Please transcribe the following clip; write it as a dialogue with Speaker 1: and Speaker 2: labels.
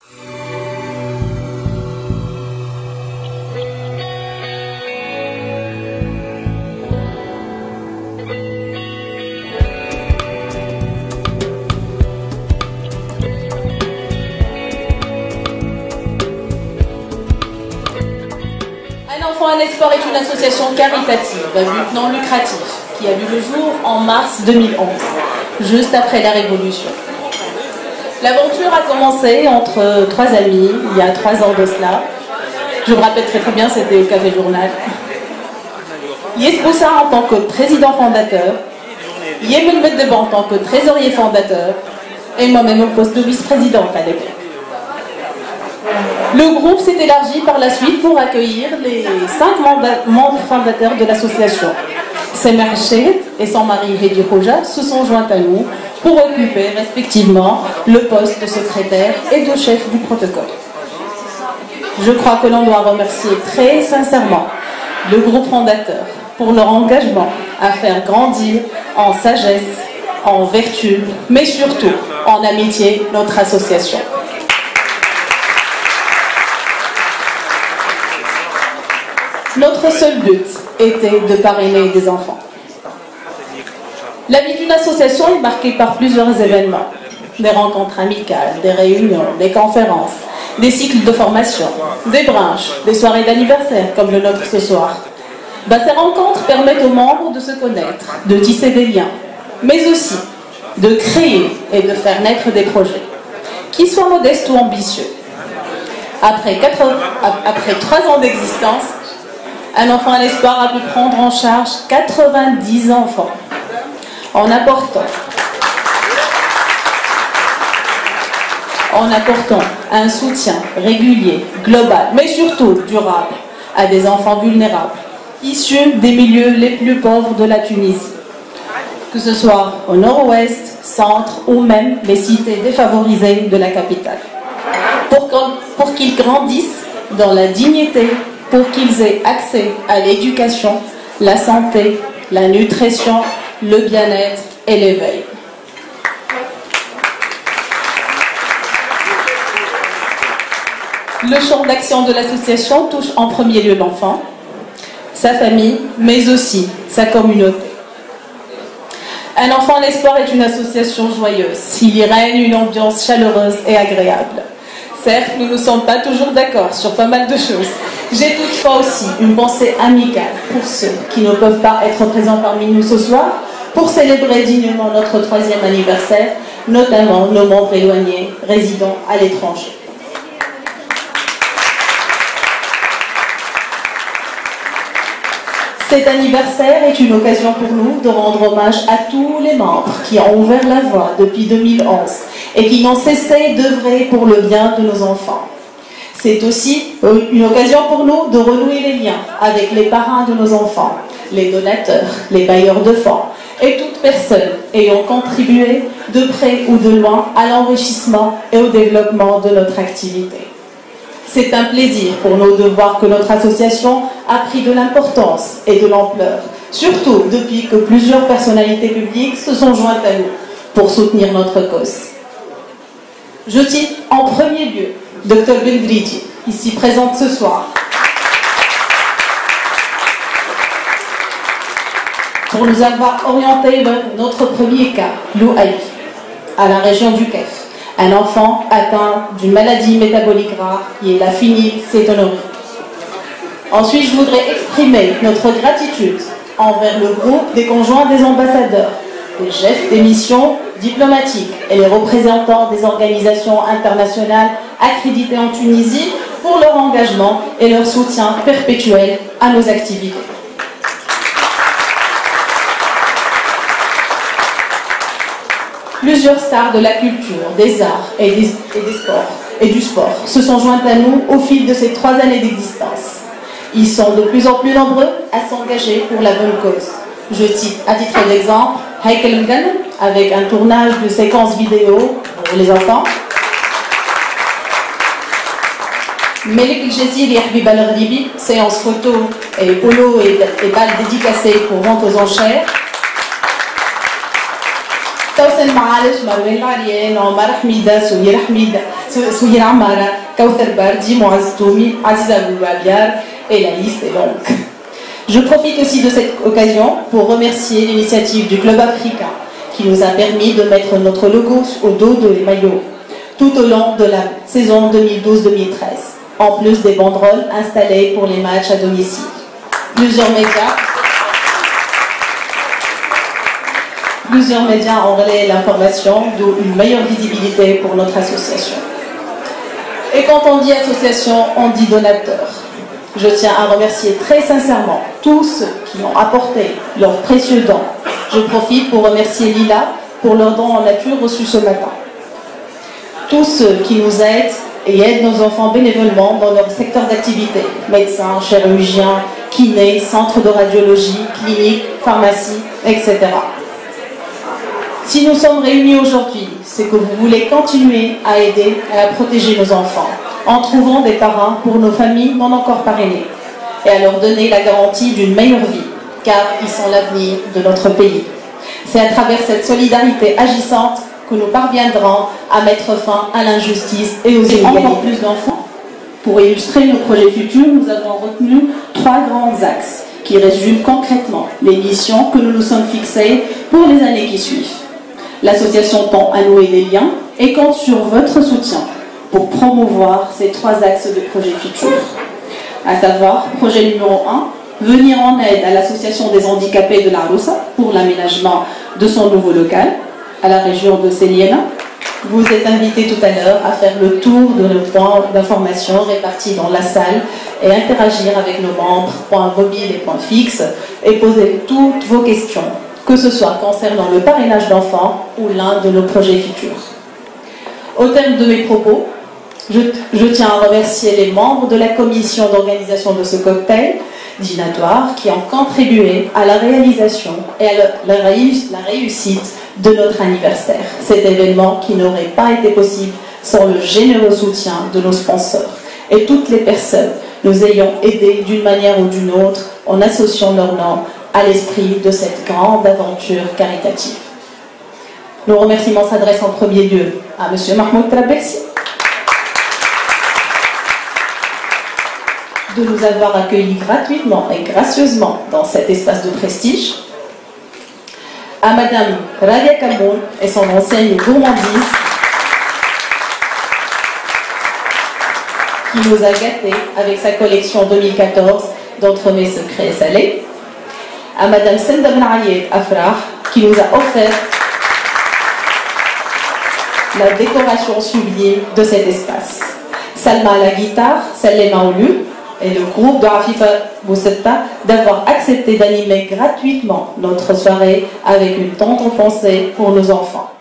Speaker 1: Un Espoir est une association caritative à but non lucratif qui a vu le jour en mars 2011, juste après la Révolution. L'aventure a commencé entre trois amis, il y a 3 ans de cela. Je me rappelle très bien, c'était au Café Journal. Yesboussa en tant que président fondateur, Yemel Meddeba en tant que trésorier fondateur, et moi-même au poste de vice-présidente à l'époque. Le groupe s'est élargi par la suite pour accueillir les 5 membres fondateurs de l'association. Semer Chet et son mari Hedi Hoja se sont joints à nous pour occuper respectivement le poste de secrétaire et de chef du protocole. Je crois que l'on doit remercier très sincèrement le groupe fondateur pour leur engagement à faire grandir en sagesse, en vertu, mais surtout en amitié notre association. Notre seul but était de parrainer des enfants. La vie d'une association est marquée par plusieurs événements. Des rencontres amicales, des réunions, des conférences, des cycles de formation, des brunchs, des soirées d'anniversaire comme le nôtre ce soir. Ces rencontres permettent aux membres de se connaître, de tisser des liens, mais aussi de créer et de faire naître des projets, qu'ils soient modestes ou ambitieux. Après 3 ans d'existence, Un enfant à l'espoir a pu prendre en charge 90 enfants en apportant un soutien régulier, global, mais surtout durable à des enfants vulnérables, issus des milieux les plus pauvres de la Tunisie, que ce soit au nord-ouest, centre ou même les cités défavorisées de la capitale, pour qu'ils grandissent dans la dignité, pour qu'ils aient accès à l'éducation, la santé, la nutrition, le bien-être et l'éveil. Le champ d'action de l'association touche en premier lieu l'enfant, sa famille, mais aussi sa communauté. Un enfant à l'espoir est une association joyeuse. Il y règne une ambiance chaleureuse et agréable. Certes, nous ne sommes pas toujours d'accord sur pas mal de choses. J'ai toutefois aussi une pensée amicale pour ceux qui ne peuvent pas être présents parmi nous ce soir pour célébrer dignement notre 3e anniversaire, notamment nos membres éloignés résidant à l'étranger. Cet anniversaire est une occasion pour nous de rendre hommage à tous les membres qui ont ouvert la voie depuis 2011 et qui n'ont cessé d'œuvrer pour le bien de nos enfants. C'est aussi une occasion pour nous de renouer les liens avec les parents de nos enfants, les donateurs, les bailleurs de fonds et toute personne ayant contribué de près ou de loin à l'enrichissement et au développement de notre activité. C'est un plaisir pour nous de voir que notre association a pris de l'importance et de l'ampleur, surtout depuis que plusieurs personnalités publiques se sont jointes à nous pour soutenir notre cause. Je cite en premier lieu Dr Bendridi, ici présente ce soir, pour nous avoir orienté vers notre premier cas, Lou Aïe, à la région du Kef. Un enfant atteint d'une maladie métabolique rare qui est la phénylcétonurie. Ensuite, je voudrais exprimer notre gratitude envers le groupe des conjoints des ambassadeurs, les chefs des missions diplomatiques et les représentants des organisations internationales accréditées en Tunisie pour leur engagement et leur soutien perpétuel à nos activités. Plusieurs stars de la culture, des arts et du sport se sont jointes à nous au fil de ces 3 années d'existence. Ils sont de plus en plus nombreux à s'engager pour la bonne cause. Je cite à titre d'exemple Heikel Mgan avec un tournage de séquences vidéo pour les enfants. Melik El-Jaziri et Habib Al-Ghribi, séance photo et polo et balles dédicacées pour vente aux enchères. Tawsen Ma'alej, Marwin Larien, Omar Hamida, Souyir Hamid, Souhira Amara, Kauthar Bardi, Moaz Toumi, Aziz Aboubabiar, et la liste est longue. Je profite aussi de cette occasion pour remercier l'initiative du Club africain qui nous a permis de mettre notre logo au dos des maillots tout au long de la saison 2012-2013, en plus des banderoles installées pour les matchs à domicile. Plusieurs médias ont relayé l'information, d'où une meilleure visibilité pour notre association. Et quand on dit association, on dit donateur. Je tiens à remercier très sincèrement tous ceux qui ont apporté leurs précieux dons. Je profite pour remercier Lila pour leurs dons en nature reçus ce matin. Tous ceux qui nous aident et aident nos enfants bénévolement dans leur secteur d'activité, médecins, chirurgiens, kinés, centres de radiologie, cliniques, pharmacies, etc. Si nous sommes réunis aujourd'hui, c'est que vous voulez continuer à aider et à protéger nos enfants, en trouvant des parrains pour nos familles non encore parrainées, et à leur donner la garantie d'une meilleure vie, car ils sont l'avenir de notre pays. C'est à travers cette solidarité agissante que nous parviendrons à mettre fin à l'injustice et aux inégalités. Encore plus d'enfants. Pour illustrer nos projets futurs, nous avons retenu 3 grands axes qui résument concrètement les missions que nous nous sommes fixées pour les années qui suivent. L'association tend à nouer des liens et compte sur votre soutien pour promouvoir ces 3 axes de projets futurs. À savoir, projet numéro 1, venir en aide à l'association des handicapés de la Roussa pour l'aménagement de son nouveau local à la région de Céliena. Vous êtes invités tout à l'heure à faire le tour de nos points d'information répartis dans la salle et interagir avec nos membres, points mobiles et points fixes, et poser toutes vos questions, que ce soit concernant le parrainage d'enfants ou l'un de nos projets futurs. Au terme de mes propos, je tiens à remercier les membres de la commission d'organisation de ce cocktail dînatoire qui ont contribué à la réalisation et à la réussite de notre anniversaire. Cet événement qui n'aurait pas été possible sans le généreux soutien de nos sponsors et toutes les personnes nous ayant aidés d'une manière ou d'une autre en associant leur nom à l'esprit de cette grande aventure caritative. Nos remerciements s'adressent en premier lieu à M. Mahmoud Trabelsi de nous avoir accueillis gratuitement et gracieusement dans cet espace de prestige, à Madame Radia Kaboun et son enseigne gourmandise qui nous a gâtés avec sa collection 2014 d'entremets secrets et salés, à Madame Senda Ben Ayed Afrah qui nous a offert la décoration sublime de cet espace, Salma à la guitare, Salema au luth, et le groupe de Afifa Boussetta d'avoir accepté d'animer gratuitement notre soirée avec une tendre pensée pour nos enfants.